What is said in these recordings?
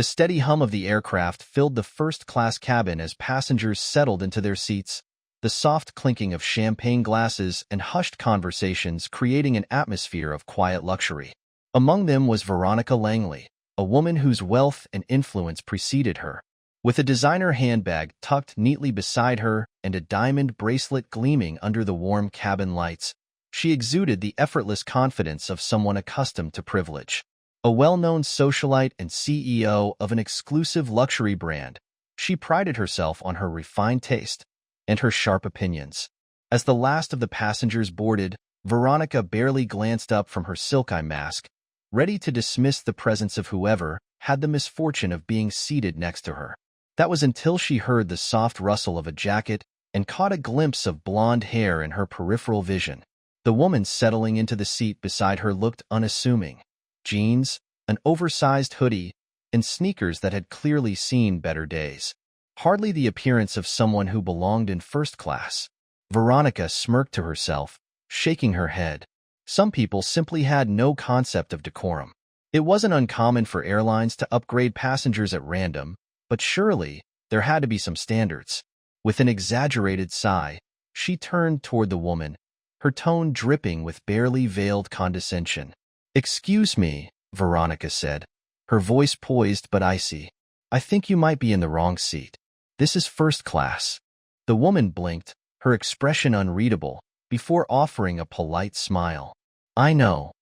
The steady hum of the aircraft filled the first-class cabin as passengers settled into their seats, the soft clinking of champagne glasses and hushed conversations creating an atmosphere of quiet luxury. Among them was Veronica Langley, a woman whose wealth and influence preceded her. With a designer handbag tucked neatly beside her and a diamond bracelet gleaming under the warm cabin lights, she exuded the effortless confidence of someone accustomed to privilege. A well-known socialite and CEO of an exclusive luxury brand, she prided herself on her refined taste and her sharp opinions. As the last of the passengers boarded, Veronica barely glanced up from her silk eye mask, ready to dismiss the presence of whoever had the misfortune of being seated next to her. That was until she heard the soft rustle of a jacket and caught a glimpse of blonde hair in her peripheral vision. The woman settling into the seat beside her looked unassuming. Jeans, an oversized hoodie, and sneakers that had clearly seen better days. Hardly the appearance of someone who belonged in first class. Veronica smirked to herself, shaking her head. Some people simply had no concept of decorum. It wasn't uncommon for airlines to upgrade passengers at random, but surely there had to be some standards. With an exaggerated sigh, she turned toward the woman, her tone dripping with barely veiled condescension. "Excuse me," Veronica said, her voice poised but icy. "I think you might be in the wrong seat. This is first class." The woman blinked, her expression unreadable, before offering a polite smile. "I know."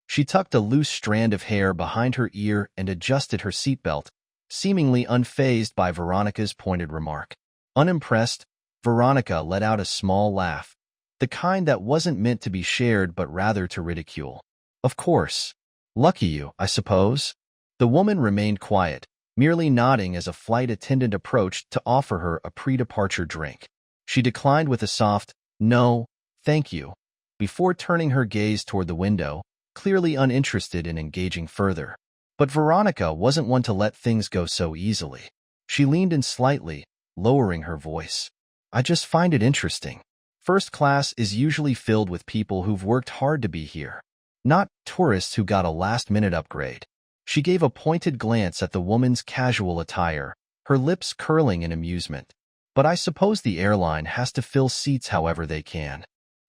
She tucked a loose strand of hair behind her ear and adjusted her seatbelt, seemingly unfazed by Veronica's pointed remark. Unimpressed, Veronica let out a small laugh, the kind that wasn't meant to be shared but rather to ridicule. "Of course. Lucky you, I suppose?" The woman remained quiet, merely nodding as a flight attendant approached to offer her a pre-departure drink. She declined with a soft, "No, thank you," before turning her gaze toward the window, clearly uninterested in engaging further. But Veronica wasn't one to let things go so easily. She leaned in slightly, lowering her voice. "I just find it interesting. First class is usually filled with people who've worked hard to be here, not tourists who got a last-minute upgrade." She gave a pointed glance at the woman's casual attire, her lips curling in amusement. "But I suppose the airline has to fill seats however they can."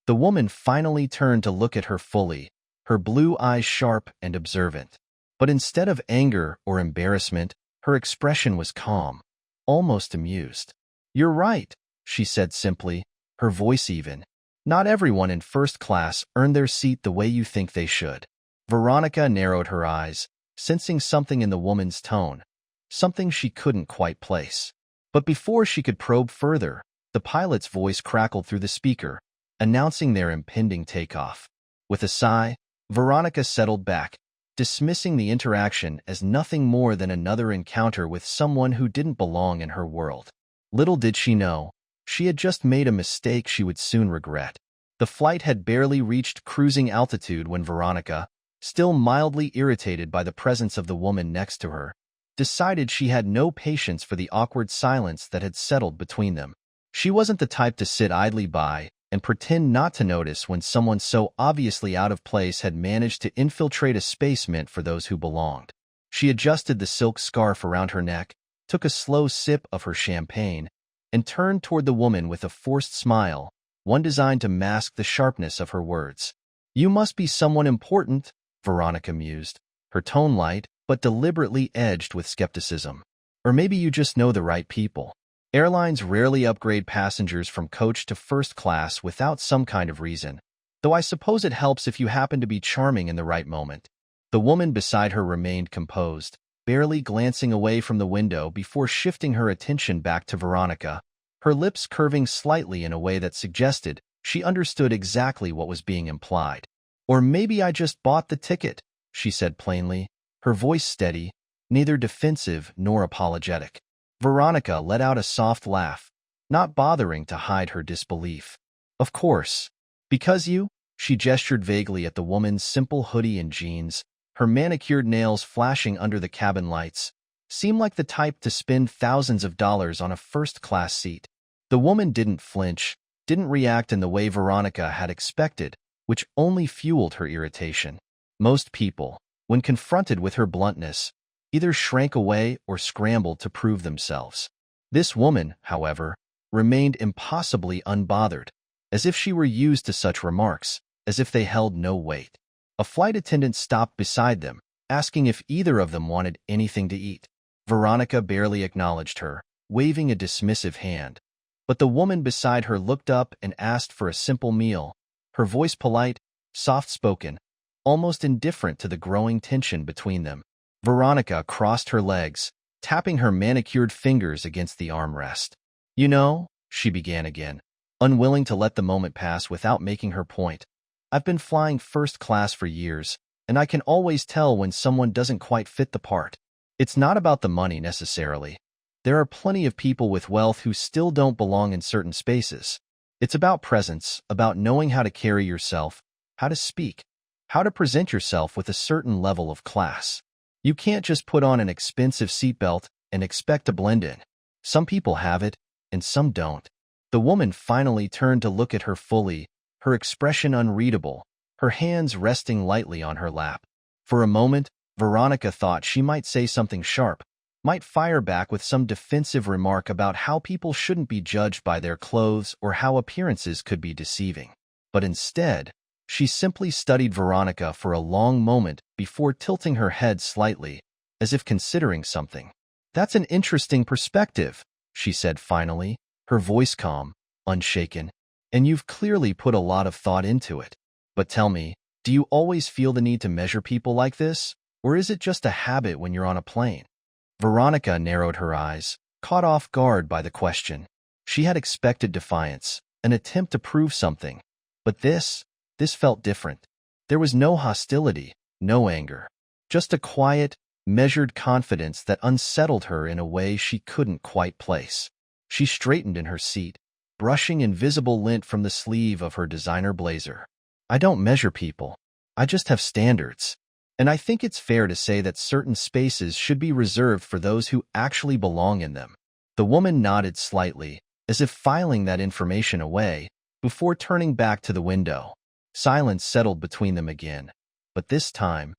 The woman finally turned to look at her fully, her blue eyes sharp and observant. But instead of anger or embarrassment, her expression was calm, almost amused. "You're right," she said simply, her voice even. "Not everyone in first class earned their seat the way you think they should." Veronica narrowed her eyes, sensing something in the woman's tone, something she couldn't quite place. But before she could probe further, the pilot's voice crackled through the speaker, announcing their impending takeoff. With a sigh, Veronica settled back, dismissing the interaction as nothing more than another encounter with someone who didn't belong in her world. Little did she know, she had just made a mistake she would soon regret. The flight had barely reached cruising altitude when Veronica, still mildly irritated by the presence of the woman next to her, decided she had no patience for the awkward silence that had settled between them. She wasn't the type to sit idly by and pretend not to notice when someone so obviously out of place had managed to infiltrate a space meant for those who belonged. She adjusted the silk scarf around her neck, took a slow sip of her champagne, and turned toward the woman with a forced smile, one designed to mask the sharpness of her words. "You must be someone important," Veronica mused, her tone light but deliberately edged with skepticism. "Or maybe you just know the right people." Airlines rarely upgrade passengers from coach to first class without some kind of reason, though I suppose it helps if you happen to be charming in the right moment. The woman beside her remained composed, barely glancing away from the window before shifting her attention back to Veronica, her lips curving slightly in a way that suggested she understood exactly what was being implied. "Or maybe I just bought the ticket," she said plainly, her voice steady, neither defensive nor apologetic. Veronica let out a soft laugh, not bothering to hide her disbelief. "Of course. Because you?" She gestured vaguely at the woman's simple hoodie and jeans, her manicured nails flashing under the cabin lights, seemed like the type to spend thousands of dollars on a first-class seat. The woman didn't flinch, didn't react in the way Veronica had expected, which only fueled her irritation. Most people, when confronted with her bluntness, either shrank away or scrambled to prove themselves. This woman, however, remained impossibly unbothered, as if she were used to such remarks, as if they held no weight. A flight attendant stopped beside them, asking if either of them wanted anything to eat. Veronica barely acknowledged her, waving a dismissive hand. But the woman beside her looked up and asked for a simple meal, her voice polite, soft-spoken, almost indifferent to the growing tension between them. Veronica crossed her legs, tapping her manicured fingers against the armrest. "You know," she began again, unwilling to let the moment pass without making her point, "I've been flying first class for years, and I can always tell when someone doesn't quite fit the part. It's not about the money necessarily. There are plenty of people with wealth who still don't belong in certain spaces. It's about presence, about knowing how to carry yourself, how to speak, how to present yourself with a certain level of class. You can't just put on an expensive seatbelt and expect to blend in. Some people have it, and some don't." The woman finally turned to look at her fully, her expression unreadable, her hands resting lightly on her lap. For a moment, Veronica thought she might say something sharp, might fire back with some defensive remark about how people shouldn't be judged by their clothes or how appearances could be deceiving. But instead, she simply studied Veronica for a long moment before tilting her head slightly, as if considering something. "That's an interesting perspective," she said finally, her voice calm, unshaken. "And you've clearly put a lot of thought into it. But tell me, do you always feel the need to measure people like this, or is it just a habit when you're on a plane?" Veronica narrowed her eyes, caught off guard by the question. She had expected defiance, an attempt to prove something. But this felt different. There was no hostility, no anger, just a quiet, measured confidence that unsettled her in a way she couldn't quite place. She straightened in her seat, brushing invisible lint from the sleeve of her designer blazer. "I don't measure people. I just have standards. And I think it's fair to say that certain spaces should be reserved for those who actually belong in them." The woman nodded slightly, as if filing that information away, before turning back to the window. Silence settled between them again. But this time,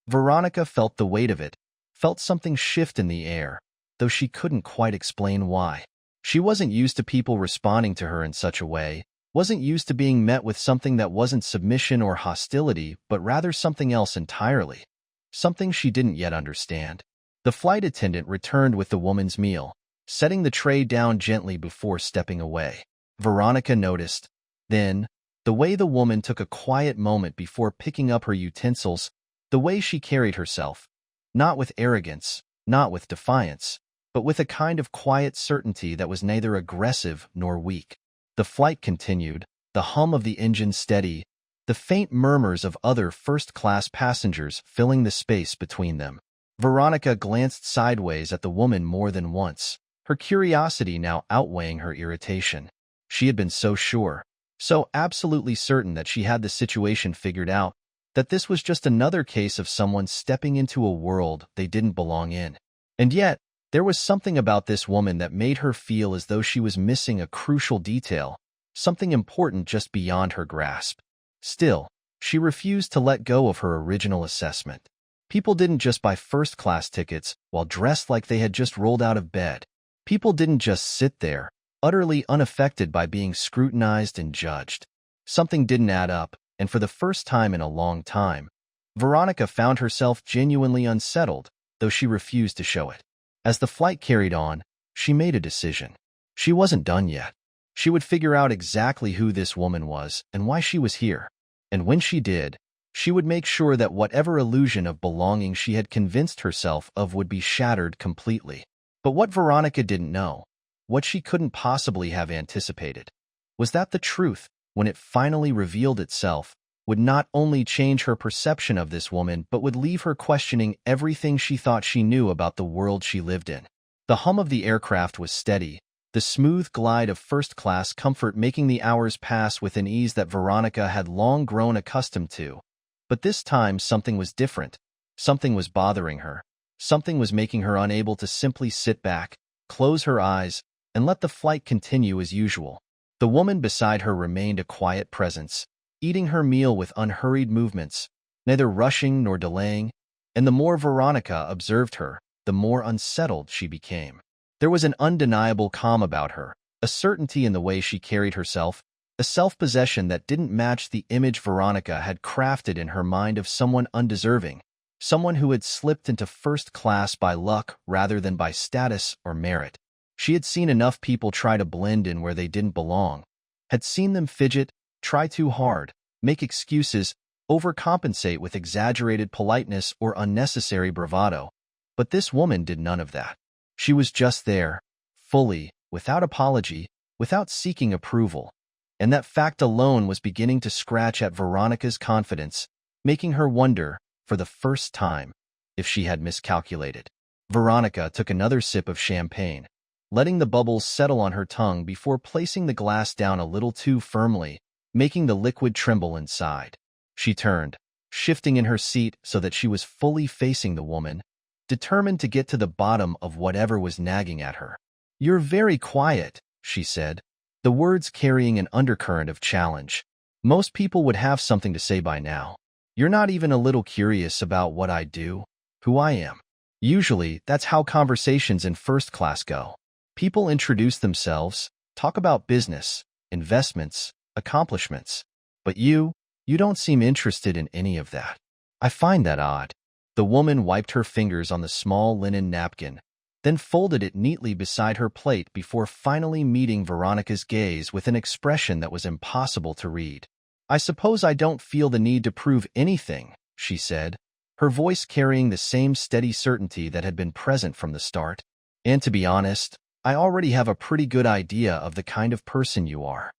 Veronica felt the weight of it, felt something shift in the air, though she couldn't quite explain why. She wasn't used to people responding to her in such a way, wasn't used to being met with something that wasn't submission or hostility, but rather something else entirely. Something she didn't yet understand. The flight attendant returned with the woman's meal, setting the tray down gently before stepping away. Veronica noticed, then, the way the woman took a quiet moment before picking up her utensils, the way she carried herself, not with arrogance, not with defiance, but with a kind of quiet certainty that was neither aggressive nor weak. The flight continued, the hum of the engine steady, the faint murmurs of other first-class passengers filling the space between them. Veronica glanced sideways at the woman more than once, her curiosity now outweighing her irritation. She had been so sure, so absolutely certain that she had the situation figured out, that this was just another case of someone stepping into a world they didn't belong in. And yet, there was something about this woman that made her feel as though she was missing a crucial detail, something important just beyond her grasp. Still, she refused to let go of her original assessment. People didn't just buy first-class tickets while dressed like they had just rolled out of bed. People didn't just sit there, utterly unaffected by being scrutinized and judged. Something didn't add up, and for the first time in a long time, Veronica found herself genuinely unsettled, though she refused to show it. As the flight carried on, she made a decision. She wasn't done yet. She would figure out exactly who this woman was and why she was here. And when she did, she would make sure that whatever illusion of belonging she had convinced herself of would be shattered completely. But what Veronica didn't know, what she couldn't possibly have anticipated, was that the truth, when it finally revealed itself, would not only change her perception of this woman but would leave her questioning everything she thought she knew about the world she lived in. The hum of the aircraft was steady, the smooth glide of first-class comfort making the hours pass with an ease that Veronica had long grown accustomed to. But this time something was different. Something was bothering her. Something was making her unable to simply sit back, close her eyes, and let the flight continue as usual. The woman beside her remained a quiet presence, eating her meal with unhurried movements, neither rushing nor delaying, and the more Veronica observed her, the more unsettled she became. There was an undeniable calm about her, a certainty in the way she carried herself, a self-possession that didn't match the image Veronica had crafted in her mind of someone undeserving, someone who had slipped into first class by luck rather than by status or merit. She had seen enough people try to blend in where they didn't belong, had seen them fidget, try too hard, make excuses, overcompensate with exaggerated politeness or unnecessary bravado. But this woman did none of that. She was just there, fully, without apology, without seeking approval. And that fact alone was beginning to scratch at Veronica's confidence, making her wonder, for the first time, if she had miscalculated. Veronica took another sip of champagne, letting the bubbles settle on her tongue before placing the glass down a little too firmly, making the liquid tremble inside. She turned, shifting in her seat so that she was fully facing the woman, determined to get to the bottom of whatever was nagging at her. "You're very quiet," she said, the words carrying an undercurrent of challenge. "Most people would have something to say by now. You're not even a little curious about what I do, who I am." Usually, that's how conversations in first class go. People introduce themselves, talk about business, investments, accomplishments. But you don't seem interested in any of that. I find that odd. The woman wiped her fingers on the small linen napkin, then folded it neatly beside her plate before finally meeting Veronica's gaze with an expression that was impossible to read. "I suppose I don't feel the need to prove anything," she said, her voice carrying the same steady certainty that had been present from the start. "And to be honest, I already have a pretty good idea of the kind of person you are."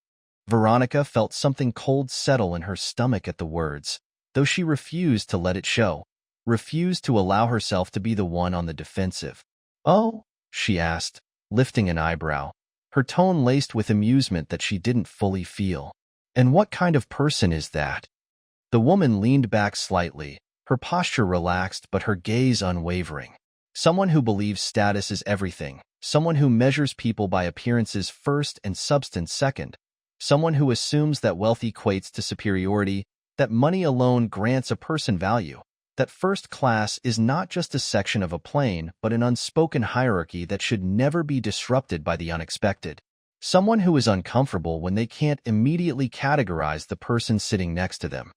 Veronica felt something cold settle in her stomach at the words, though she refused to let it show, refused to allow herself to be the one on the defensive. "Oh?" she asked, lifting an eyebrow, her tone laced with amusement that she didn't fully feel. "And what kind of person is that?" The woman leaned back slightly, her posture relaxed but her gaze unwavering. "Someone who believes status is everything, someone who measures people by appearances first and substance second, someone who assumes that wealth equates to superiority, that money alone grants a person value, that first class is not just a section of a plane but an unspoken hierarchy that should never be disrupted by the unexpected. Someone who is uncomfortable when they can't immediately categorize the person sitting next to them."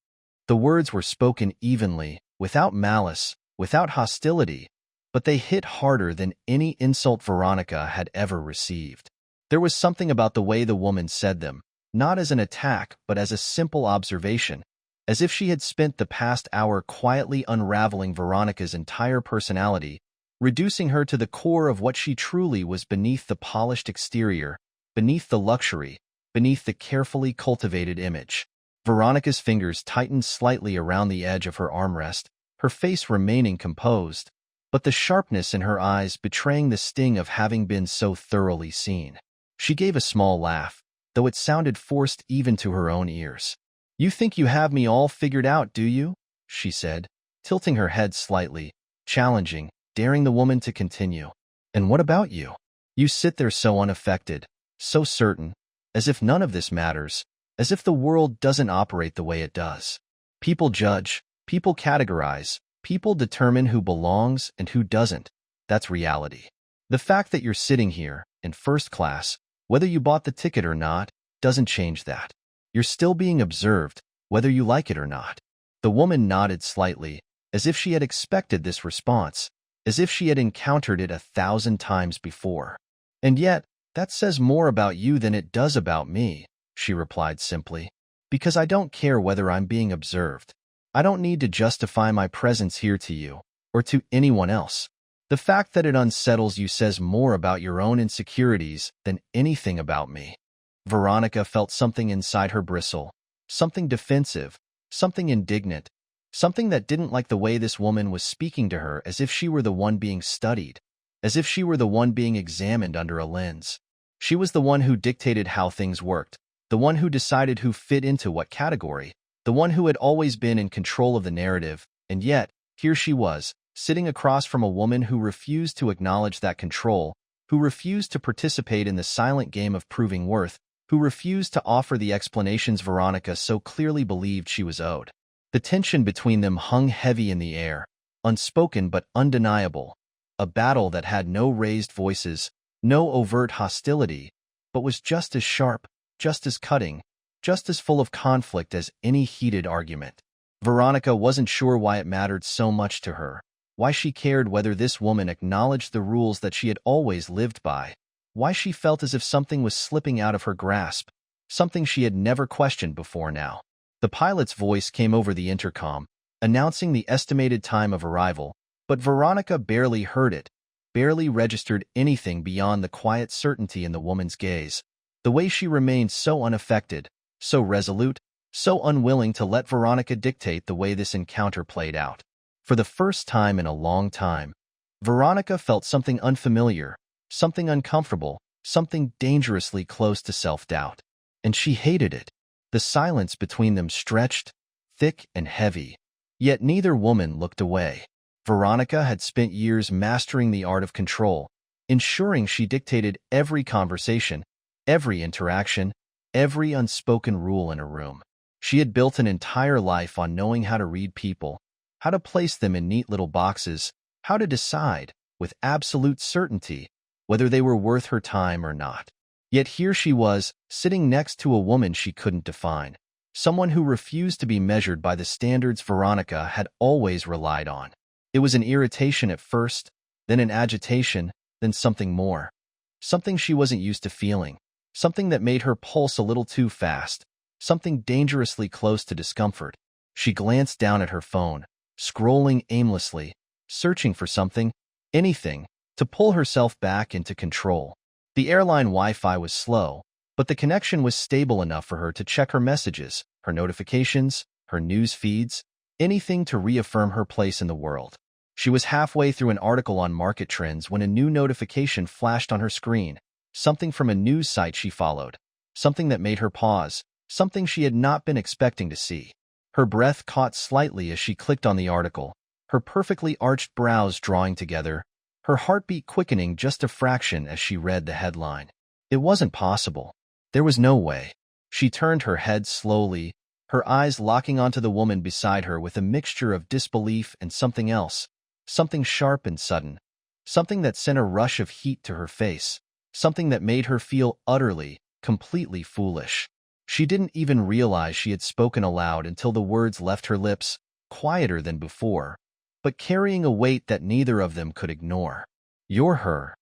The words were spoken evenly, without malice, without hostility, but they hit harder than any insult Veronica had ever received. There was something about the way the woman said them, not as an attack but as a simple observation, as if she had spent the past hour quietly unraveling Veronica's entire personality, reducing her to the core of what she truly was beneath the polished exterior, beneath the luxury, beneath the carefully cultivated image. Veronica's fingers tightened slightly around the edge of her armrest, her face remaining composed, but the sharpness in her eyes betraying the sting of having been so thoroughly seen. She gave a small laugh, though it sounded forced even to her own ears. "You think you have me all figured out, do you?" she said, tilting her head slightly, challenging, daring the woman to continue. "And what about you? You sit there so unaffected, so certain, as if none of this matters, as if the world doesn't operate the way it does. People judge, people categorize, people determine who belongs and who doesn't. That's reality. The fact that you're sitting here, in first class, whether you bought the ticket or not, doesn't change that. You're still being observed, whether you like it or not." The woman nodded slightly, as if she had expected this response, as if she had encountered it 1,000 times before. "And yet, that says more about you than it does about me," she replied simply. "Because I don't care whether I'm being observed. I don't need to justify my presence here to you, or to anyone else. The fact that it unsettles you says more about your own insecurities than anything about me." Veronica felt something inside her bristle, something defensive, something indignant, something that didn't like the way this woman was speaking to her as if she were the one being studied, as if she were the one being examined under a lens. She was the one who dictated how things worked, the one who decided who fit into what category, the one who had always been in control of the narrative, and yet, here she was, sitting across from a woman who refused to acknowledge that control, who refused to participate in the silent game of proving worth, who refused to offer the explanations Veronica so clearly believed she was owed. The tension between them hung heavy in the air, unspoken but undeniable, a battle that had no raised voices, no overt hostility, but was just as sharp, just as cutting, just as full of conflict as any heated argument. Veronica wasn't sure why it mattered so much to her, why she cared whether this woman acknowledged the rules that she had always lived by, why she felt as if something was slipping out of her grasp, something she had never questioned before now. The pilot's voice came over the intercom, announcing the estimated time of arrival, but Veronica barely heard it, barely registered anything beyond the quiet certainty in the woman's gaze. The way she remained so unaffected, so resolute, so unwilling to let Veronica dictate the way this encounter played out. For the first time in a long time, Veronica felt something unfamiliar, something uncomfortable, something dangerously close to self-doubt. And she hated it. The silence between them stretched, thick and heavy. Yet neither woman looked away. Veronica had spent years mastering the art of control, ensuring she dictated every conversation, every interaction, every unspoken rule in a room. She had built an entire life on knowing how to read people, how to place them in neat little boxes, how to decide, with absolute certainty, whether they were worth her time or not. Yet here she was, sitting next to a woman she couldn't define, someone who refused to be measured by the standards Veronica had always relied on. It was an irritation at first, then an agitation, then something more. Something she wasn't used to feeling, something that made her pulse a little too fast, something dangerously close to discomfort. She glanced down at her phone, scrolling aimlessly, searching for something, anything, to pull herself back into control. The airline Wi-Fi was slow, but the connection was stable enough for her to check her messages, her notifications, her news feeds, anything to reaffirm her place in the world. She was halfway through an article on market trends when a new notification flashed on her screen, something from a news site she followed, something that made her pause, something she had not been expecting to see. Her breath caught slightly as she clicked on the article, her perfectly arched brows drawing together, her heartbeat quickening just a fraction as she read the headline. It wasn't possible. There was no way. She turned her head slowly, her eyes locking onto the woman beside her with a mixture of disbelief and something else, something sharp and sudden, something that sent a rush of heat to her face, something that made her feel utterly, completely foolish. She didn't even realize she had spoken aloud until the words left her lips, quieter than before, but carrying a weight that neither of them could ignore. "You're her."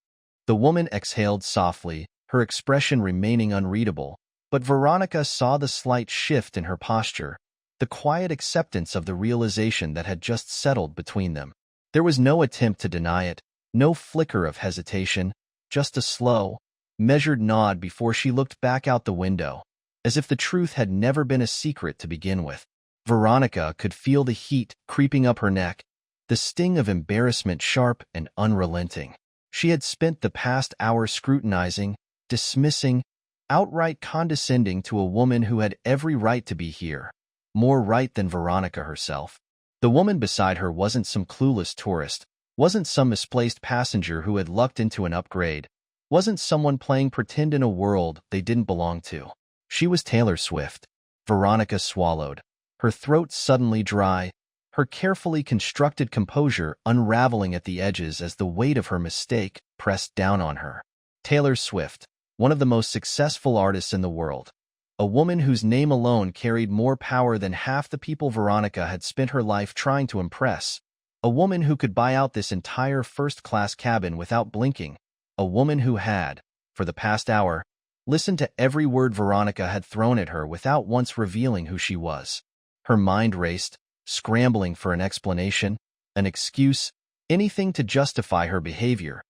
The woman exhaled softly, her expression remaining unreadable, but Veronica saw the slight shift in her posture, the quiet acceptance of the realization that had just settled between them. There was no attempt to deny it, no flicker of hesitation, just a slow, measured nod before she looked back out the window, as if the truth had never been a secret to begin with. Veronica could feel the heat creeping up her neck, the sting of embarrassment sharp and unrelenting. She had spent the past hour scrutinizing, dismissing, outright condescending to a woman who had every right to be here, more right than Veronica herself. The woman beside her wasn't some clueless tourist, wasn't some misplaced passenger who had lucked into an upgrade, wasn't someone playing pretend in a world they didn't belong to. She was Taylor Swift. Veronica swallowed, her throat suddenly dry, her carefully constructed composure unraveling at the edges as the weight of her mistake pressed down on her. Taylor Swift, one of the most successful artists in the world, a woman whose name alone carried more power than half the people Veronica had spent her life trying to impress, a woman who could buy out this entire first-class cabin without blinking, a woman who had, for the past hour, listened to every word Veronica had thrown at her without once revealing who she was. Her mind raced, scrambling for an explanation, an excuse, anything to justify her behavior,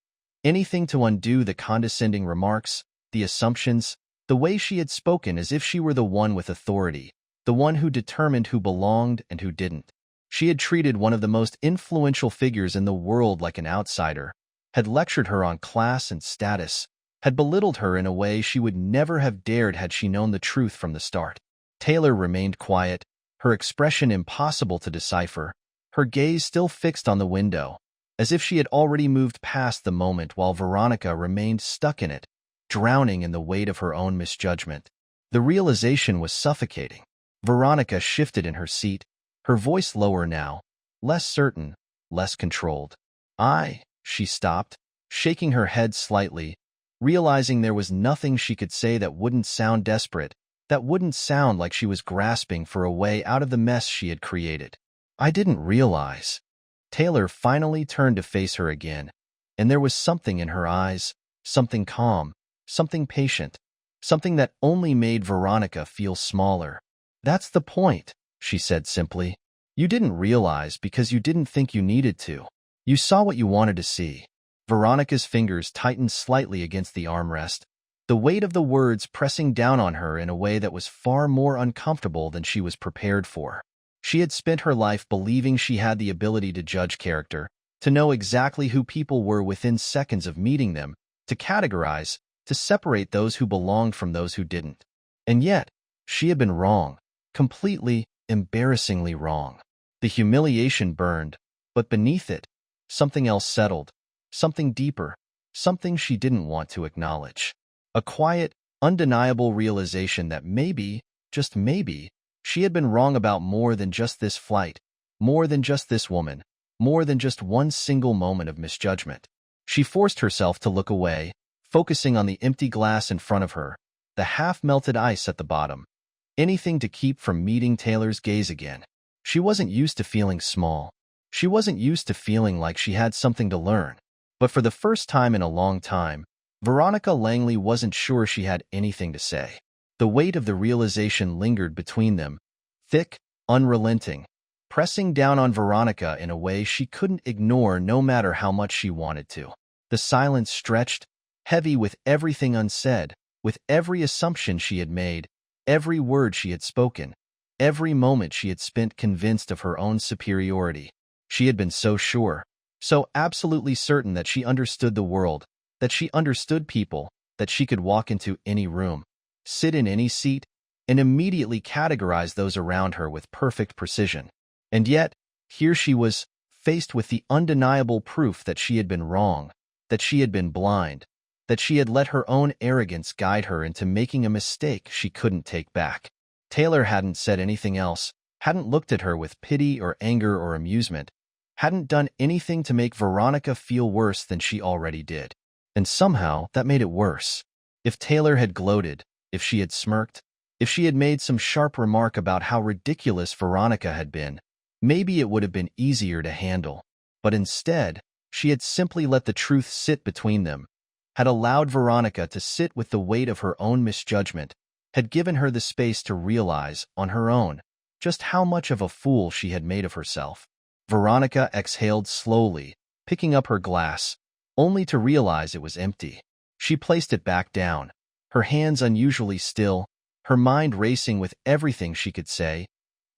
anything to undo the condescending remarks, the assumptions, the way she had spoken as if she were the one with authority, the one who determined who belonged and who didn't. She had treated one of the most influential figures in the world like an outsider, had lectured her on class and status, had belittled her in a way she would never have dared had she known the truth from the start. Taylor remained quiet, her expression impossible to decipher, her gaze still fixed on the window, as if she had already moved past the moment while Veronica remained stuck in it, drowning in the weight of her own misjudgment. The realization was suffocating. Veronica shifted in her seat, her voice lower now, less certain, less controlled. she stopped, shaking her head slightly, realizing there was nothing she could say that wouldn't sound desperate, that wouldn't sound like she was grasping for a way out of the mess she had created. I didn't realize. Taylor finally turned to face her again, and there was something in her eyes, something calm, something patient, something that only made Veronica feel smaller. That's the point, she said simply. You didn't realize because you didn't think you needed to. You saw what you wanted to see. Veronica's fingers tightened slightly against the armrest, the weight of the words pressing down on her in a way that was far more uncomfortable than she was prepared for. She had spent her life believing she had the ability to judge character, to know exactly who people were within seconds of meeting them, to categorize, to separate those who belonged from those who didn't. And yet, she had been wrong, completely, embarrassingly wrong. The humiliation burned, but beneath it, something else settled, something deeper, something she didn't want to acknowledge. A quiet, undeniable realization that maybe, just maybe, she had been wrong about more than just this flight, more than just this woman, more than just one single moment of misjudgment. She forced herself to look away, focusing on the empty glass in front of her, the half-melted ice at the bottom. Anything to keep from meeting Taylor's gaze again. She wasn't used to feeling small. She wasn't used to feeling like she had something to learn. But for the first time in a long time, Veronica Langley wasn't sure she had anything to say. The weight of the realization lingered between them, thick, unrelenting, pressing down on Veronica in a way she couldn't ignore no matter how much she wanted to. The silence stretched, heavy with everything unsaid, with every assumption she had made, every word she had spoken, every moment she had spent convinced of her own superiority. She had been so sure, so absolutely certain that she understood the world, that she understood people, that she could walk into any room, sit in any seat, and immediately categorize those around her with perfect precision. And yet, here she was, faced with the undeniable proof that she had been wrong, that she had been blind, that she had let her own arrogance guide her into making a mistake she couldn't take back. Taylor hadn't said anything else, hadn't looked at her with pity or anger or amusement, hadn't done anything to make Veronica feel worse than she already did. And somehow, that made it worse. If Taylor had gloated, if she had smirked, if she had made some sharp remark about how ridiculous Veronica had been, maybe it would have been easier to handle. But instead, she had simply let the truth sit between them, had allowed Veronica to sit with the weight of her own misjudgment, had given her the space to realize, on her own, just how much of a fool she had made of herself. Veronica exhaled slowly, picking up her glass, only to realize it was empty. She placed it back down, her hands unusually still, her mind racing with everything she could say,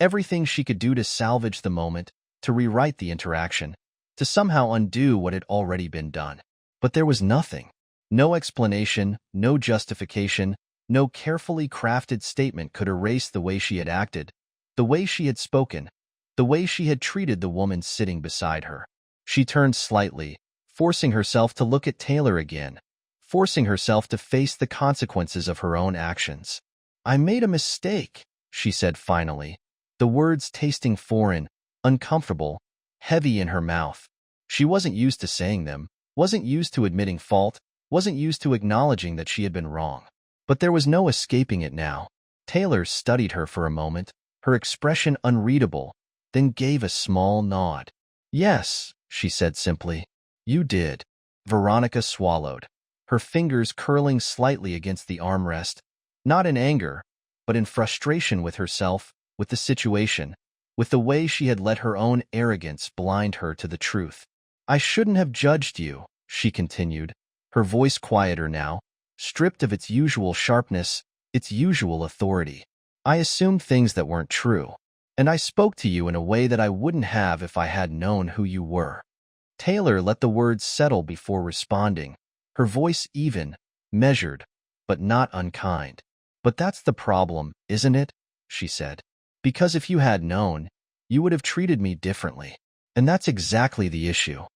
everything she could do to salvage the moment, to rewrite the interaction, to somehow undo what had already been done. But there was nothing. No explanation, no justification, no carefully crafted statement could erase the way she had acted, the way she had spoken, the way she had treated the woman sitting beside her. She turned slightly, forcing herself to look at Taylor again, forcing herself to face the consequences of her own actions. "I made a mistake," she said finally, the words tasting foreign, uncomfortable, heavy in her mouth. She wasn't used to saying them, wasn't used to admitting fault, wasn't used to acknowledging that she had been wrong. But there was no escaping it now. Taylor studied her for a moment, her expression unreadable, then gave a small nod. "Yes," she said simply. "You did." Veronica swallowed, her fingers curling slightly against the armrest, not in anger, but in frustration with herself, with the situation, with the way she had let her own arrogance blind her to the truth. "I shouldn't have judged you," she continued, her voice quieter now, stripped of its usual sharpness, its usual authority. "I assumed things that weren't true, and I spoke to you in a way that I wouldn't have if I had known who you were." Taylor let the words settle before responding, her voice even, measured, but not unkind. "But that's the problem, isn't it?" she said. "Because if you had known, you would have treated me differently. And that's exactly the issue."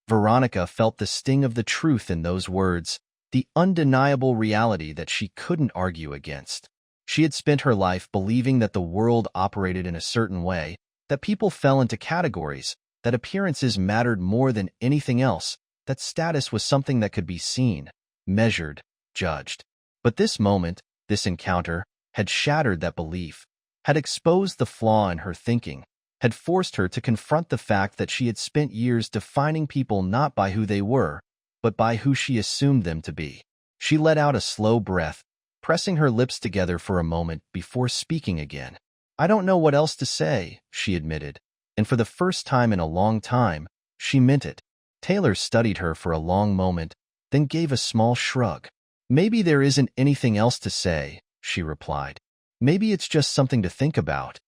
Veronica felt the sting of the truth in those words, the undeniable reality that she couldn't argue against. She had spent her life believing that the world operated in a certain way, that people fell into categories, that appearances mattered more than anything else, that status was something that could be seen, measured, judged. But this moment, this encounter, had shattered that belief, had exposed the flaw in her thinking, had forced her to confront the fact that she had spent years defining people not by who they were, but by who she assumed them to be. She let out a slow breath, pressing her lips together for a moment before speaking again. "I don't know what else to say," she admitted, and for the first time in a long time, she meant it. Taylor studied her for a long moment, then gave a small shrug. "Maybe there isn't anything else to say," she replied. "Maybe it's just something to think about."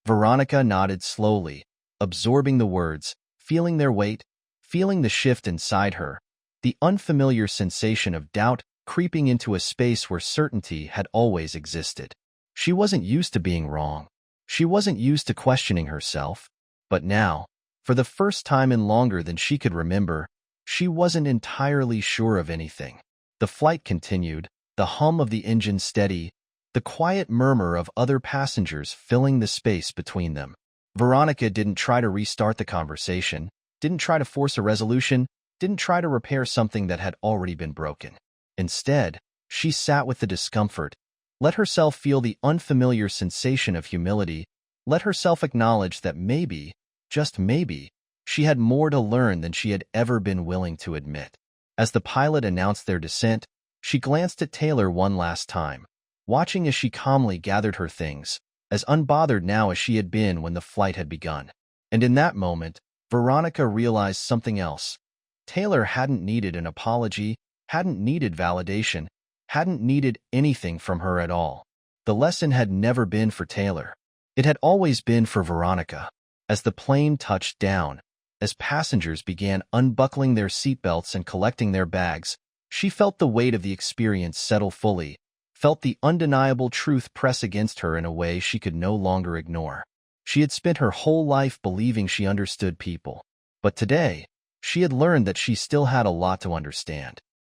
Veronica nodded slowly, absorbing the words, feeling their weight, feeling the shift inside her, the unfamiliar sensation of doubt creeping into a space where certainty had always existed. She wasn't used to being wrong. She wasn't used to questioning herself. But now, for the first time in longer than she could remember, she wasn't entirely sure of anything. The flight continued, the hum of the engine steady, the quiet murmur of other passengers filling the space between them. Veronica didn't try to restart the conversation, didn't try to force a resolution, didn't try to repair something that had already been broken. Instead, she sat with the discomfort, let herself feel the unfamiliar sensation of humility, let herself acknowledge that maybe, just maybe, she had more to learn than she had ever been willing to admit. As the pilot announced their descent, she glanced at Taylor one last time, watching as she calmly gathered her things, as unbothered now as she had been when the flight had begun. And in that moment, Veronica realized something else. Taylor hadn't needed an apology, hadn't needed validation, hadn't needed anything from her at all. The lesson had never been for Taylor. It had always been for Veronica. As the plane touched down, as passengers began unbuckling their seatbelts and collecting their bags, she felt the weight of the experience settle fully, felt the undeniable truth press against her in a way she could no longer ignore. She had spent her whole life believing she understood people. But today, she had learned that she still had a lot to understand.